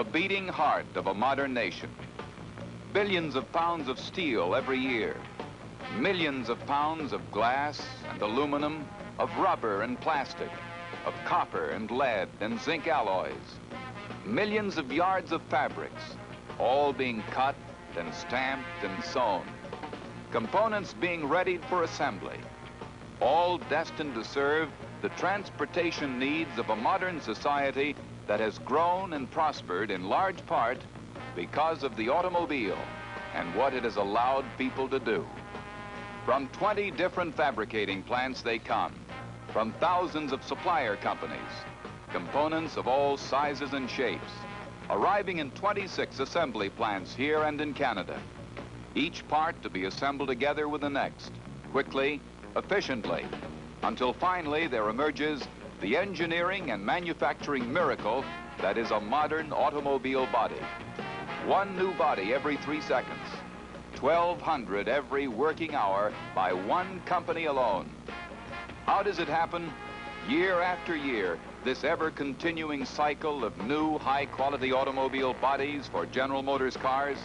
the beating heart of a modern nation. Billions of pounds of steel every year, millions of pounds of glass and aluminum, of rubber and plastic, of copper and lead and zinc alloys, millions of yards of fabrics, all being cut and stamped and sewn, components being readied for assembly, all destined to serve the transportation needs of a modern society that has grown and prospered in large part because of the automobile and what it has allowed people to do. From 20 different fabricating plants they come, from thousands of supplier companies, components of all sizes and shapes, arriving in 26 assembly plants here and in Canada, each part to be assembled together with the next, quickly, efficiently, until finally there emerges the engineering and manufacturing miracle that is a modern automobile body. One new body every 3 seconds, 1,200 every working hour by one company alone. How does it happen? Year after year, this ever-continuing cycle of new high-quality automobile bodies for General Motors cars?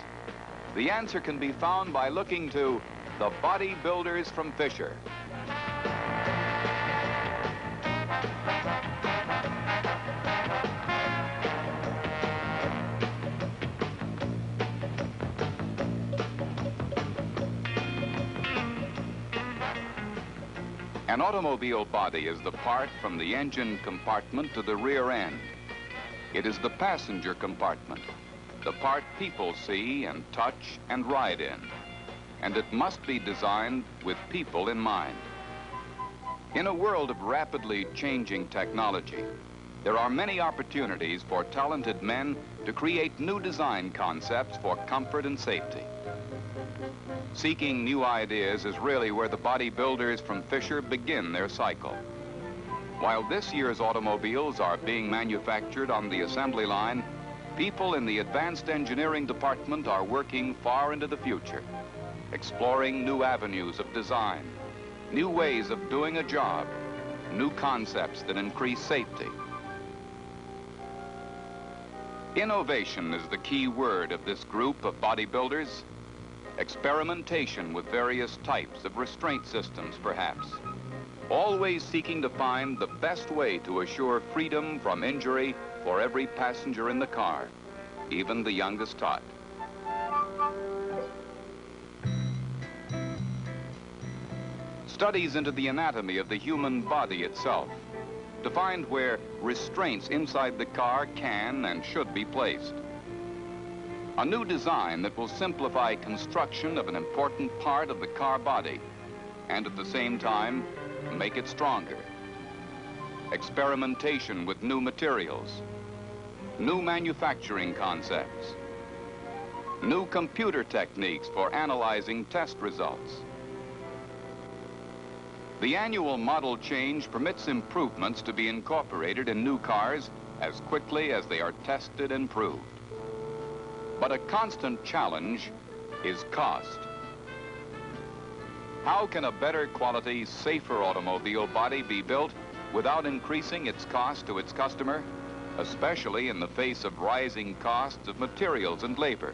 The answer can be found by looking to the body builders from Fisher. An automobile body is the part from the engine compartment to the rear end. It is the passenger compartment, the part people see and touch and ride in. And it must be designed with people in mind. In a world of rapidly changing technology, there are many opportunities for talented men to create new design concepts for comfort and safety. Seeking new ideas is really where the bodybuilders from Fisher begin their cycle. While this year's automobiles are being manufactured on the assembly line, people in the advanced engineering department are working far into the future, exploring new avenues of design, new ways of doing a job, new concepts that increase safety. Innovation is the key word of this group of bodybuilders. Experimentation with various types of restraint systems, perhaps. Always seeking to find the best way to assure freedom from injury for every passenger in the car, even the youngest tot. Studies into the anatomy of the human body itself to find where restraints inside the car can and should be placed. A new design that will simplify construction of an important part of the car body and at the same time make it stronger. Experimentation with new materials, new manufacturing concepts, new computer techniques for analyzing test results. The annual model change permits improvements to be incorporated in new cars as quickly as they are tested and proved. But a constant challenge is cost. How can a better quality, safer automobile body be built without increasing its cost to its customer, especially in the face of rising costs of materials and labor?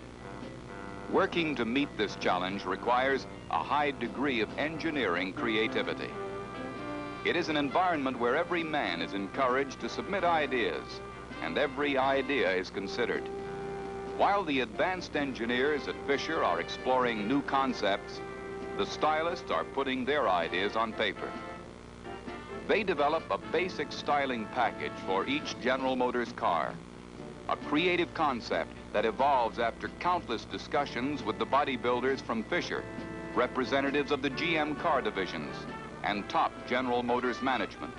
Working to meet this challenge requires a high degree of engineering creativity. It is an environment where every man is encouraged to submit ideas, and every idea is considered. While the advanced engineers at Fisher are exploring new concepts, the stylists are putting their ideas on paper. They develop a basic styling package for each General Motors car, a creative concept that evolves after countless discussions with the bodybuilders from Fisher, representatives of the GM car divisions, and top General Motors management.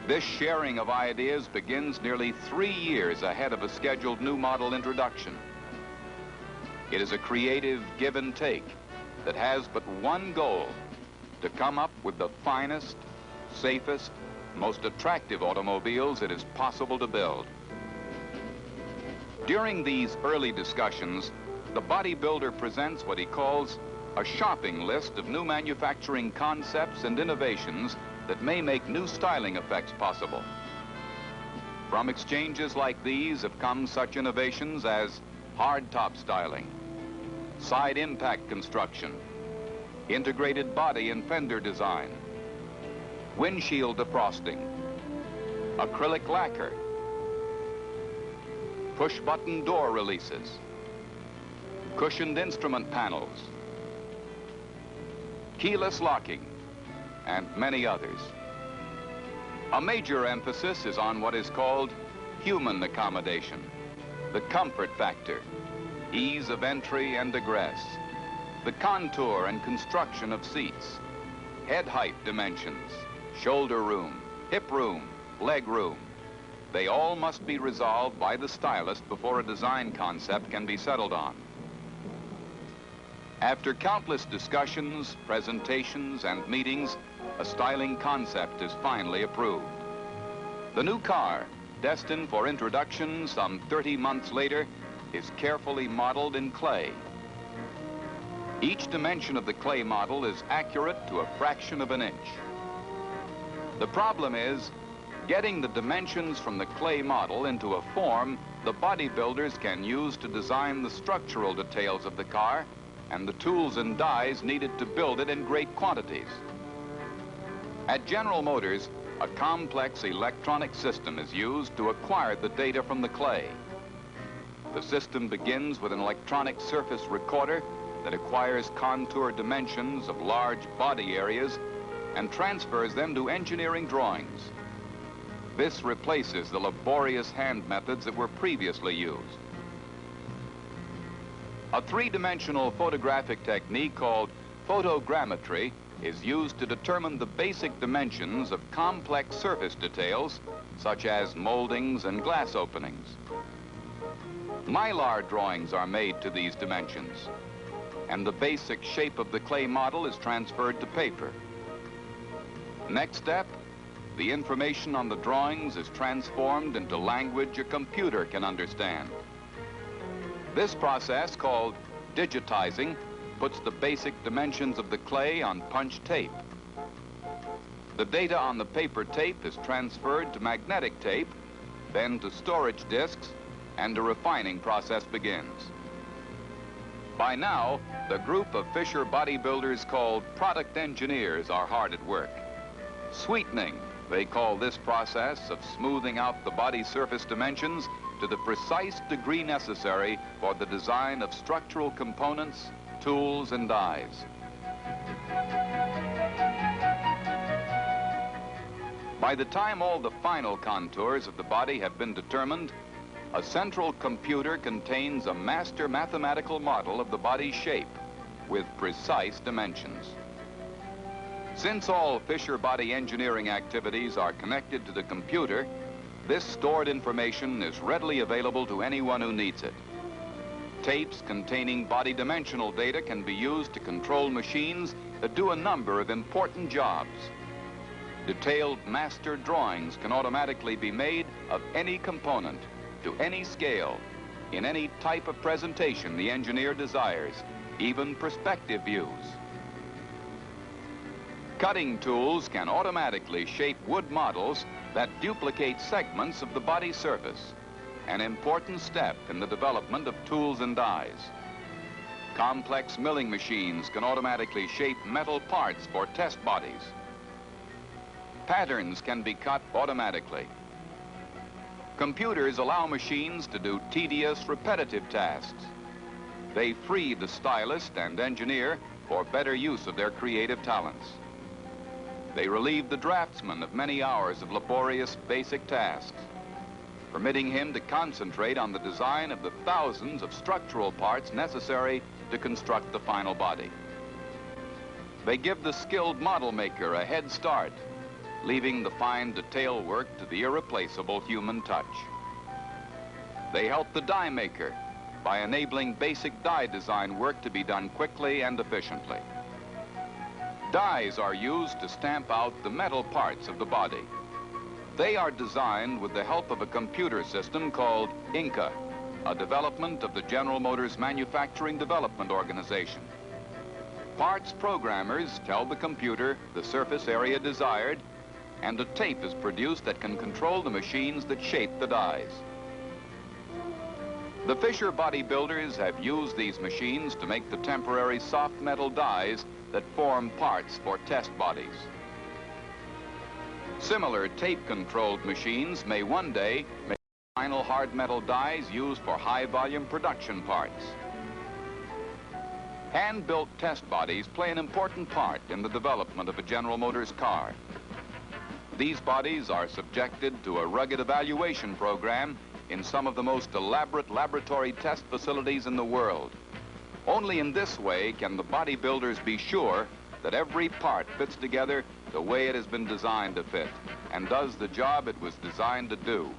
This sharing of ideas begins nearly 3 years ahead of a scheduled new model introduction. It is a creative give and take that has but one goal: to come up with the finest, safest, most attractive automobiles it is possible to build. During these early discussions, the bodybuilder presents what he calls a shopping list of new manufacturing concepts and innovations that may make new styling effects possible. From exchanges like these have come such innovations as hard top styling, side impact construction, integrated body and fender design, windshield defrosting, acrylic lacquer, push-button door releases, cushioned instrument panels, keyless locking, and many others. A major emphasis is on what is called human accommodation, the comfort factor, ease of entry and egress, the contour and construction of seats, head height dimensions, shoulder room, hip room, leg room. They all must be resolved by the stylist before a design concept can be settled on. After countless discussions, presentations, and meetings, a styling concept is finally approved. The new car, destined for introduction some 30 months later, is carefully modeled in clay. Each dimension of the clay model is accurate to a fraction of an inch. The problem is getting the dimensions from the clay model into a form the bodybuilders can use to design the structural details of the car and the tools and dies needed to build it in great quantities. At General Motors, a complex electronic system is used to acquire the data from the clay. The system begins with an electronic surface recorder that acquires contour dimensions of large body areas and transfers them to engineering drawings. This replaces the laborious hand methods that were previously used. A three-dimensional photographic technique called photogrammetry is used to determine the basic dimensions of complex surface details, such as moldings and glass openings. Mylar drawings are made to these dimensions, and the basic shape of the clay model is transferred to paper. Next step, the information on the drawings is transformed into language a computer can understand. This process, called digitizing, puts the basic dimensions of the clay on punched tape. The data on the paper tape is transferred to magnetic tape, then to storage disks, and a refining process begins. By now, the group of Fisher bodybuilders called product engineers are hard at work. Sweetening, they call this process of smoothing out the body surface dimensions to the precise degree necessary for the design of structural components, tools, and dies. By the time all the final contours of the body have been determined, a central computer contains a master mathematical model of the body's shape with precise dimensions. Since all Fisher body engineering activities are connected to the computer, this stored information is readily available to anyone who needs it. Tapes containing body dimensional data can be used to control machines that do a number of important jobs. Detailed master drawings can automatically be made of any component, to any scale, in any type of presentation the engineer desires, even perspective views. Cutting tools can automatically shape wood models that duplicate segments of the body surface, an important step in the development of tools and dies. Complex milling machines can automatically shape metal parts for test bodies. Patterns can be cut automatically. Computers allow machines to do tedious, repetitive tasks. They free the stylist and engineer for better use of their creative talents. They relieve the draftsman of many hours of laborious basic tasks, permitting him to concentrate on the design of the thousands of structural parts necessary to construct the final body. They give the skilled model maker a head start, leaving the fine detail work to the irreplaceable human touch. They help the die maker by enabling basic die design work to be done quickly and efficiently. Dies are used to stamp out the metal parts of the body. They are designed with the help of a computer system called Inca, a development of the General Motors Manufacturing Development Organization. Parts programmers tell the computer the surface area desired, and a tape is produced that can control the machines that shape the dies. The Fisher bodybuilders have used these machines to make the temporary soft metal dies that form parts for test bodies. Similar tape-controlled machines may one day make final hard metal dies used for high-volume production parts. Hand-built test bodies play an important part in the development of a General Motors car. These bodies are subjected to a rugged evaluation program in some of the most elaborate laboratory test facilities in the world. Only in this way can the bodybuilders be sure that every part fits together the way it has been designed to fit and does the job it was designed to do.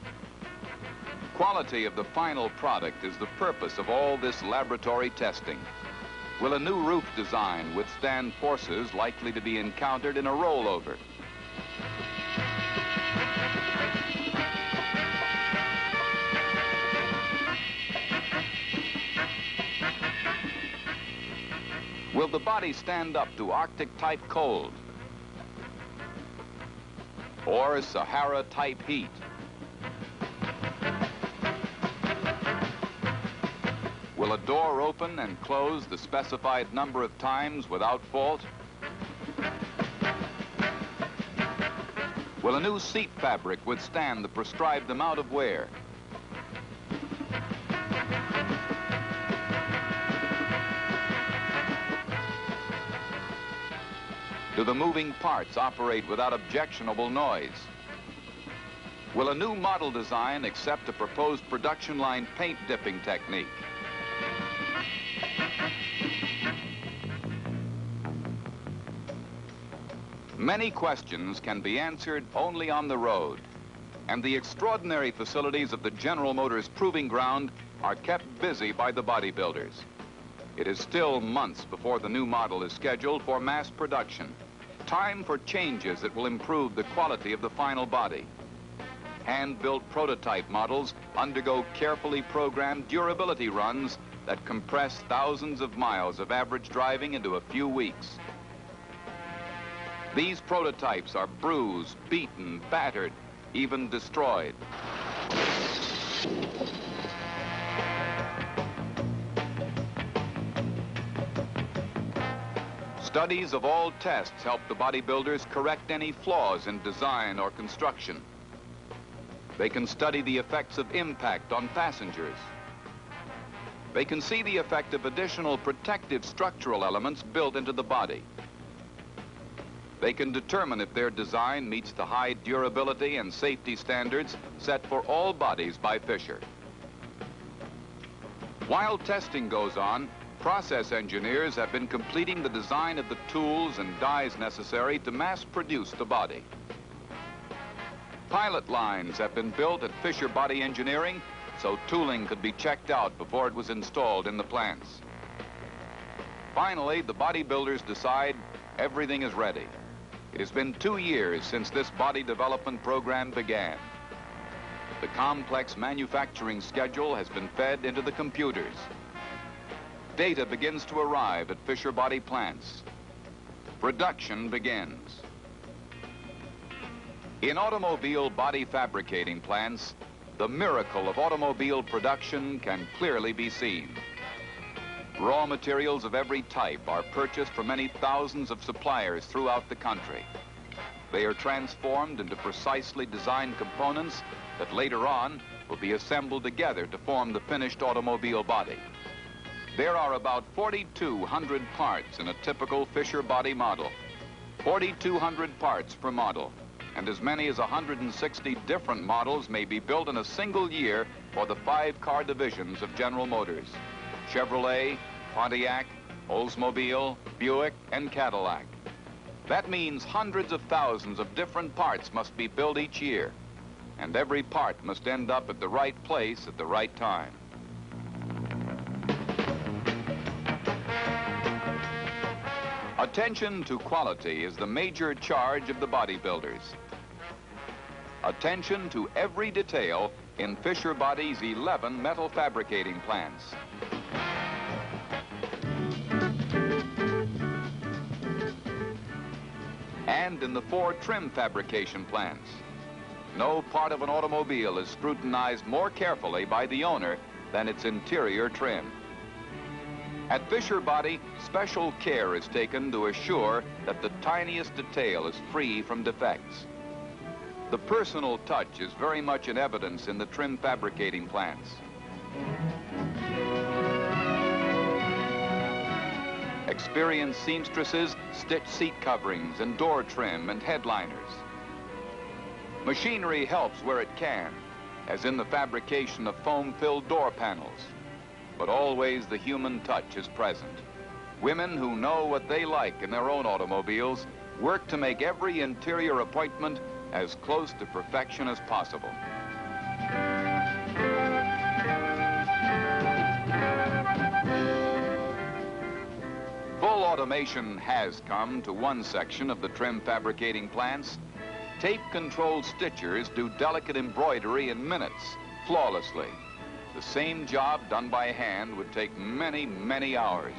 Quality of the final product is the purpose of all this laboratory testing. Will a new roof design withstand forces likely to be encountered in a rollover? Will the body stand up to Arctic-type cold or Sahara-type heat? Will a door open and close the specified number of times without fault? Will a new seat fabric withstand the prescribed amount of wear? Do the moving parts operate without objectionable noise? Will a new model design accept a proposed production line paint dipping technique? Many questions can be answered only on the road, and the extraordinary facilities of the General Motors Proving Ground are kept busy by the bodybuilders. It is still months before the new model is scheduled for mass production. Time for changes that will improve the quality of the final body. Hand-built prototype models undergo carefully programmed durability runs that compress thousands of miles of average driving into a few weeks. These prototypes are bruised, beaten, battered, even destroyed. Studies of all tests help the bodybuilders correct any flaws in design or construction. They can study the effects of impact on passengers. They can see the effect of additional protective structural elements built into the body. They can determine if their design meets the high durability and safety standards set for all bodies by Fisher. While testing goes on, process engineers have been completing the design of the tools and dies necessary to mass produce the body. Pilot lines have been built at Fisher Body Engineering so tooling could be checked out before it was installed in the plants. Finally, the bodybuilders decide everything is ready. It has been 2 years since this body development program began. The complex manufacturing schedule has been fed into the computers. Data begins to arrive at Fisher Body plants. Production begins. In automobile body fabricating plants, the miracle of automobile production can clearly be seen. Raw materials of every type are purchased from many thousands of suppliers throughout the country. They are transformed into precisely designed components that later on will be assembled together to form the finished automobile body. There are about 4,200 parts in a typical Fisher body model, 4,200 parts per model, and as many as 160 different models may be built in a single year for the 5 car divisions of General Motors: Chevrolet, Pontiac, Oldsmobile, Buick, and Cadillac. That means hundreds of thousands of different parts must be built each year, and every part must end up at the right place at the right time. Attention to quality is the major charge of the bodybuilders. Attention to every detail in Fisher Body's 11 metal fabricating plants. and in the 4 trim fabrication plants. No part of an automobile is scrutinized more carefully by the owner than its interior trim. At Fisher Body, special care is taken to assure that the tiniest detail is free from defects. The personal touch is very much in evidence in the trim fabricating plants. Experienced seamstresses stitch seat coverings and door trim and headliners. Machinery helps where it can, as in the fabrication of foam-filled door panels. But always the human touch is present. Women who know what they like in their own automobiles work to make every interior appointment as close to perfection as possible. Full automation has come to one section of the trim fabricating plants. Tape-controlled stitchers do delicate embroidery in minutes, flawlessly. The same job done by hand would take many, many hours.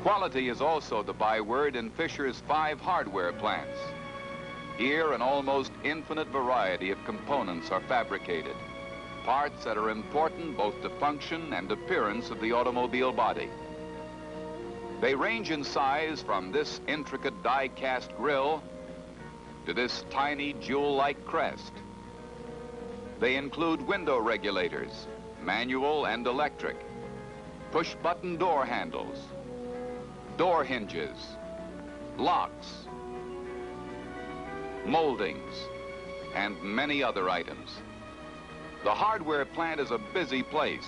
Quality is also the byword in Fisher's 5 hardware plants. Here, an almost infinite variety of components are fabricated, parts that are important both to function and appearance of the automobile body. They range in size from this intricate die-cast grille to this tiny jewel-like crest. They include window regulators, manual and electric, push-button door handles, door hinges, locks, moldings, and many other items. The hardware plant is a busy place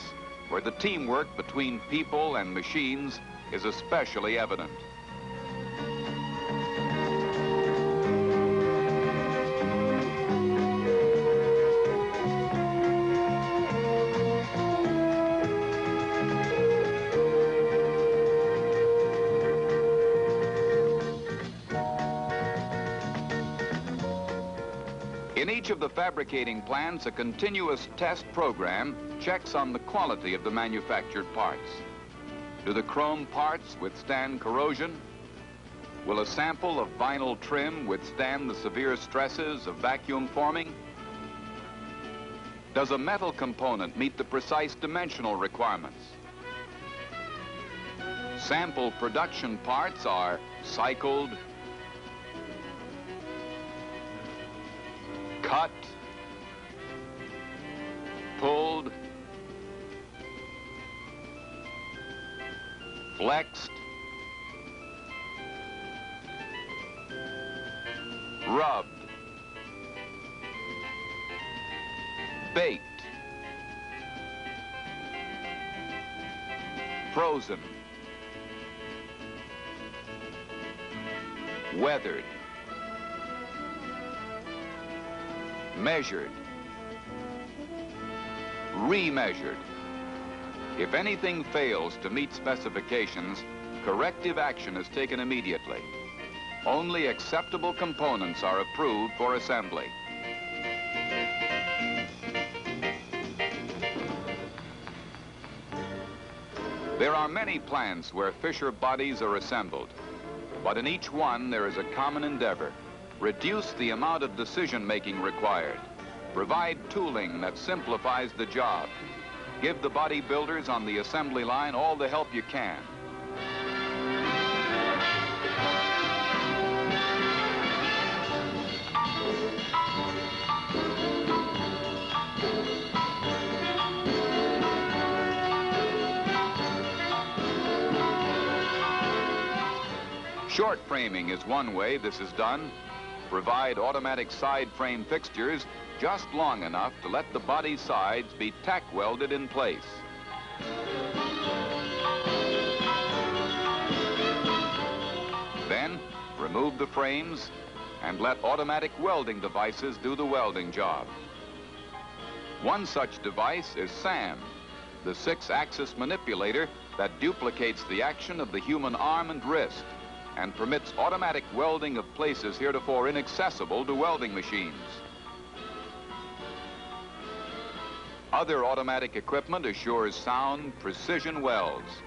where the teamwork between people and machines is especially evident. In each of the fabricating plants, a continuous test program checks on the quality of the manufactured parts. Do the chrome parts withstand corrosion? Will a sample of vinyl trim withstand the severe stresses of vacuum forming? Does a metal component meet the precise dimensional requirements? Sample production parts are cycled, cut, pulled, flexed, rubbed, baked, frozen, weathered, measured, remeasured. If anything fails to meet specifications, corrective action is taken immediately. Only acceptable components are approved for assembly. There are many plants where Fisher bodies are assembled, but in each one there is a common endeavor. Reduce the amount of decision-making required. Provide tooling that simplifies the job. Give the bodybuilders on the assembly line all the help you can. Short framing is one way this is done. Provide automatic side frame fixtures just long enough to let the body sides be tack welded in place. Then remove the frames and let automatic welding devices do the welding job. One such device is SAM, the 6-axis manipulator that duplicates the action of the human arm and wrist and permits automatic welding of places heretofore inaccessible to welding machines. Other automatic equipment assures sound, precision welds.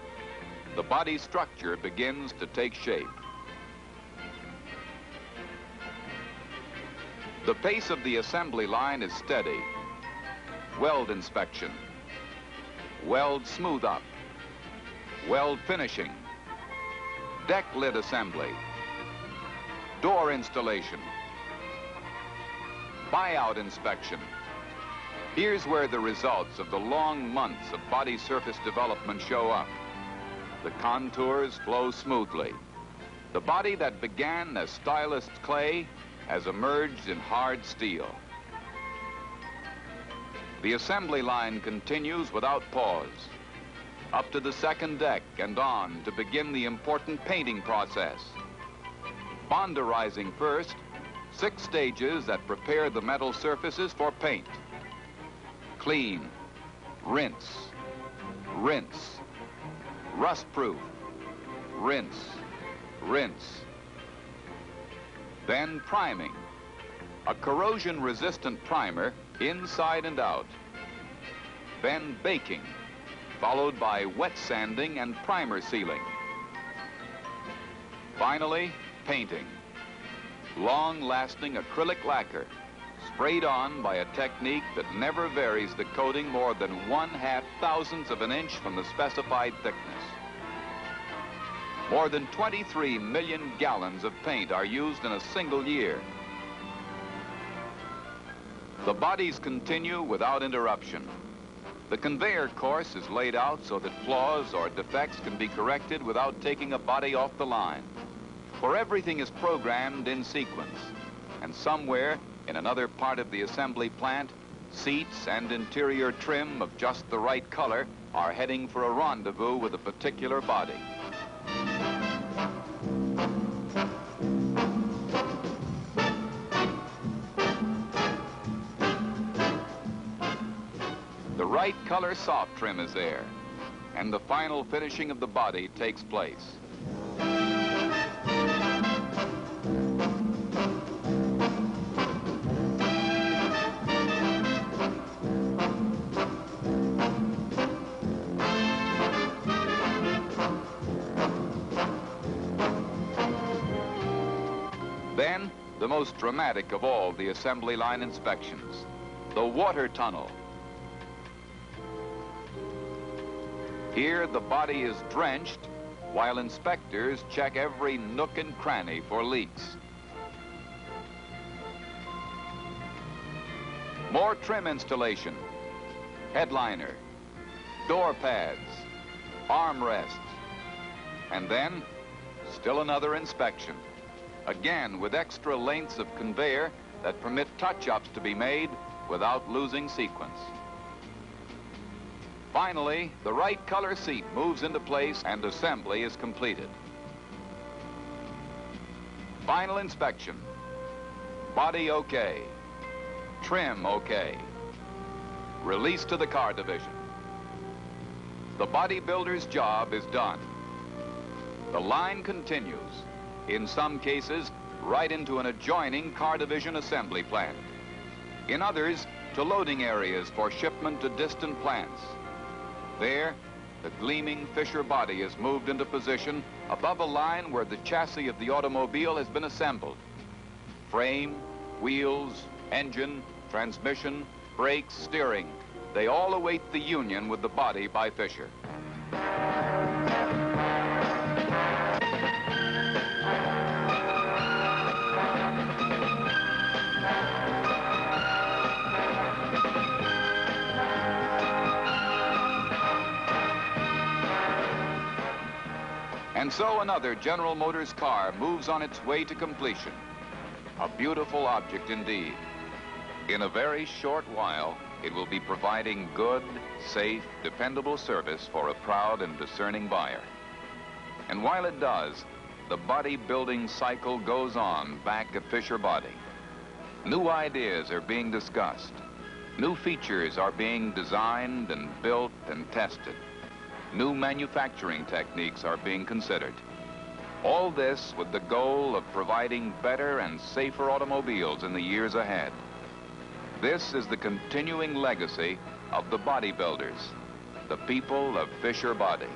the body structure begins to take shape. The pace of the assembly line is steady. Weld inspection. Weld smooth up. Weld finishing. Deck lid assembly. Door installation. Buyout inspection. Here's where the results of the long months of body surface development show up. The contours flow smoothly. The body that began as stylist's clay has emerged in hard steel. The assembly line continues without pause. Up to the second deck and on to begin the important painting process. Bonderizing first, 6 stages that prepare the metal surfaces for paint. Clean, rinse, rinse, rust-proof, rinse, rinse. Then priming, a corrosion-resistant primer inside and out. Then baking, followed by wet sanding and primer sealing. Finally, painting. Long-lasting acrylic lacquer, sprayed on by a technique that never varies the coating more than 1/2,000th of an inch from the specified thickness. More than 23 million gallons of paint are used in a single year. The bodies continue without interruption. The conveyor course is laid out so that flaws or defects can be corrected without taking a body off the line. For everything is programmed in sequence, and somewhere in another part of the assembly plant, seats and interior trim of just the right color are heading for a rendezvous with a particular body. The right color soft trim is there, and the final finishing of the body takes place. Then, the most dramatic of all the assembly line inspections, the water tunnel. Here, the body is drenched while inspectors check every nook and cranny for leaks. More trim installation, headliner, door pads, armrests, and then still another inspection, again with extra lengths of conveyor that permit touch-ups to be made without losing sequence. Finally, the right color seat moves into place and assembly is completed. Final inspection. Body okay. Trim okay. Release to the car division. The bodybuilder's job is done. The line continues, in some cases, right into an adjoining car division assembly plant. In others, to loading areas for shipment to distant plants. There, the gleaming Fisher body is moved into position above a line where the chassis of the automobile has been assembled. Frame, wheels, engine, transmission, brakes, steering, they all await the union with the body by Fisher. And so another General Motors car moves on its way to completion. A beautiful object indeed. In a very short while, it will be providing good, safe, dependable service for a proud and discerning buyer. And while it does, the body-building cycle goes on back at Fisher Body. New ideas are being discussed. New features are being designed and built and tested. New manufacturing techniques are being considered. All this with the goal of providing better and safer automobiles in the years ahead. This is the continuing legacy of the bodybuilders, the people of Fisher Body.